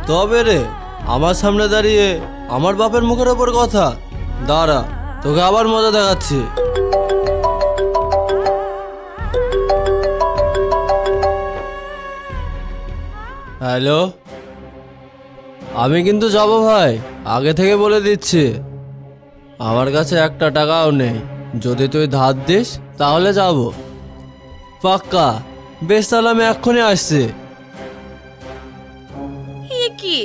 তবে রে, আমার সামনে দাঁড়িয়ে আমার বাপের মুখের ওপর কথা। দাঁড়া, তোকে আবার মজা দেখাচ্ছি। হ্যালো, আমি কিন্তু যাব ভাই, আগে থেকে বলে দিচ্ছি। আমার কাছে একটা টাকাও নেই, যদি তুই ধার দিস তাহলে যাব। পাক্কা? বেশ, তাহলে আমি এক্ষুনি আসছি। কি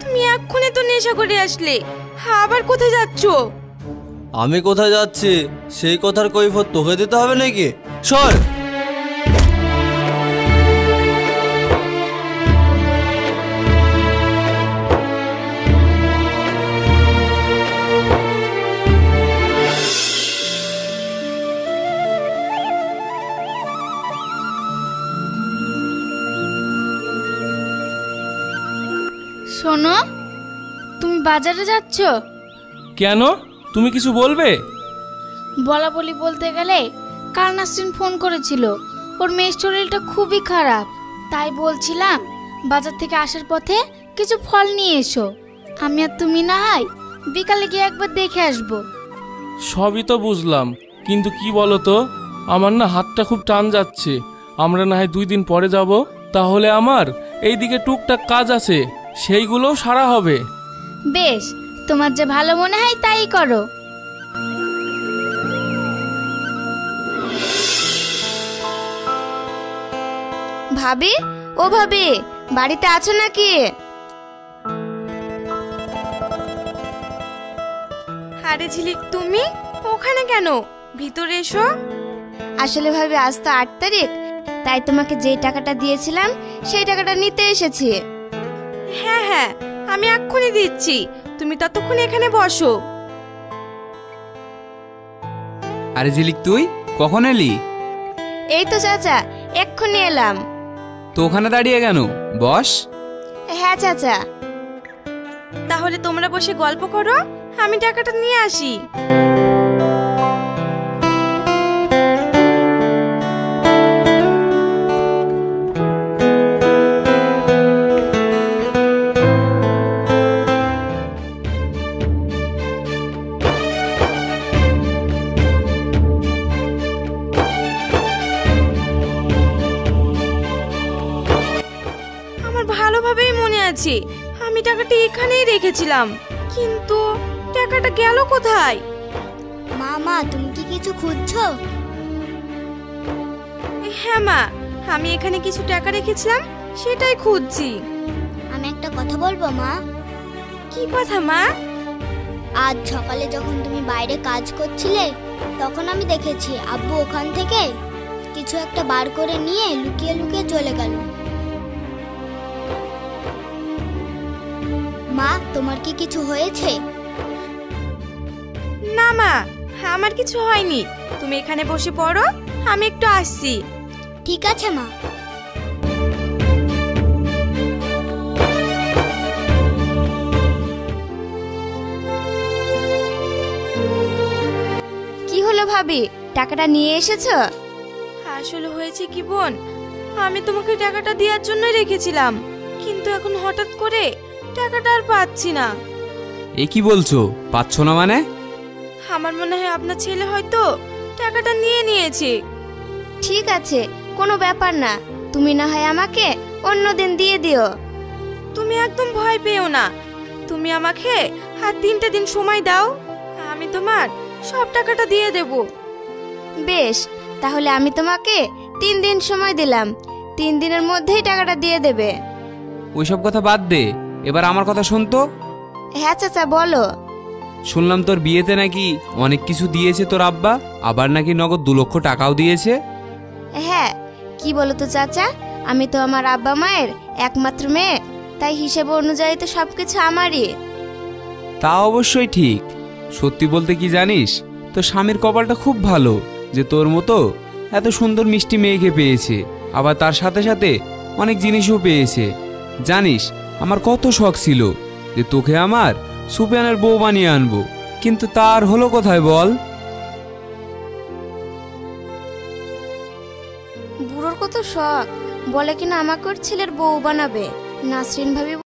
তুমি এক্ষুনি তো নেশা করে আসলে, আবার কোথায় যাচ্ছ? আমি কোথায় যাচ্ছি সেই কথার কৈফিয়ত তোকে দিতে হবে নাকি? সর। শোনো, তুমি বাজারে যাচ্ছ? কেন, তুমি কিছু বলবে? বলা বলি বলতে গেলে কাল নাসরিন ফোন করেছিল, ওর মেয়ের শরীরটা খুবই খারাপ। তাই বলছিলাম বাজার থেকে আসার পথে কিছু ফল নিয়ে এসো। আমি আর তুমি না হয় বিকালে গিয়ে একবার দেখে আসবো। সবই তো বুঝলাম, কিন্তু কি বলো তো, আমার না হাতটা খুব টান যাচ্ছে। আমরা না হয় 2 দিন পরে যাব, তাহলে আমার এইদিকে টুকটাক কাজ আছে, সেইগুলোও সারা হবে। বেশ, তোমার যে ভালো মনে হয় তাই করো। ভাবি, ও ভাবি, বাড়িতে আছো নাকি? আরে ঝিলিক, তুমি ওখানে কেন? ভিতরে এসো। আসলে ভাবি, আজ তো 8 তারিখ, তাই তোমাকে যেই টাকাটা দিয়েছিলাম সেই টাকাটা নিতে এসেছি। হ্যাঁ হ্যাঁ, আমি এক্ষুনি দিচ্ছি, তুমি ততক্ষণ এখানে বসো। আরে ঝিলিক, তুই কখন এলি? এই তো চাচা, এক্ষুনি এলাম। তো ওখানে দাঁড়িয়ে কেন? বস। হ্যাঁ চাচা। তাহলে তোমরা বসে গল্প করো, আমি টাকাটা নিয়ে আসি। ভালোভাবেই মনে আছে, আমি টাকাটা এখানেই রেখেছিলাম, কিন্তু টাকাটা গেল কোথায়? মা, তুমি কি কিছু খুঁজছো? হ্যাঁ মা, আমি এখানে কিছু টাকা রেখেছিলাম, সেটাই খুঁজছি। আমি একটা কথা বলবো মা? কি কথা মা? আজ সকালে যখন তুমি বাইরে কাজ করছিলে, তখন আমি দেখেছি আব্বু ওখান থেকে কিছু একটা বার করে নিয়ে লুকিয়ে লুকিয়ে চলে গেল। মা, তোমার কি কিছু হয়েছে? না মা, আমার কিছু হয়নি, তুমি এখানে বসে পড়ো, আমি একটু আসছি। ঠিক আছে মা। কি হলো ভাবি, টাকাটা নিয়ে এসেছো? আসলে হয়েছে কি বোন, আমি তোমাকে টাকাটা দেওয়ার জন্যই রেখেছিলাম, কিন্তু এখন হঠাৎ করে টাকাটা আর পাচ্ছি না। এ কি বলছো, পাচ্ছ না মানে? আমার মনে হয় আপনার ছেলে হয়তো টাকাটা নিয়ে নিয়েছে। ঠিক আছে, কোনো ব্যাপার না, তুমি না হয় আমাকে অন্য দিন দিয়ে দিও। তুমি একদম ভয় পেও না, তুমি আমাকে আর 3টা দিন সময় দাও, আমি তোমার সব টাকাটা দিয়ে দেব। বেশ, তাহলে আমি তোমাকে 3 দিন সময় দিলাম, 3 দিনের মধ্যেই টাকাটা দিয়ে দেবে। ওইসব কথা বাদ দে, এবার আমার কথা শোন তো। হ্যাঁ চাচা, বলো। শুনলাম তোর বিয়েতে নাকি অনেক কিছু দিয়েছে তোর আব্বা, আবার নাকি নগদ 2 লক্ষ টাকাও দিয়েছে। হ্যাঁ, কি বলো তো চাচা, আমি তো আমার আব্বা মায়ের একমাত্র মেয়ে, তাই হিসেব অনুযায়ী তো সবকিছু আমারই। তা অবশ্যই ঠিক। সত্যি বলতে কি জানিস, তোর স্বামীর কপালটা খুব ভালো যে তোর মতো এত সুন্দর মিষ্টি মেয়েকে পেয়েছে, আবার তার সাথে সাথে অনেক জিনিসও পেয়েছে। জানিস, আমার কত শখ ছিল যে তোকে আমার সুপিয়ানের বউ বানিয়ে আনবো, কিন্তু তার হলো কোথায় বল? বুড়োর কত শখ, বলে কিনা আমাকে ওর ছেলের বউ বানাবে। নাসরিন ভাবি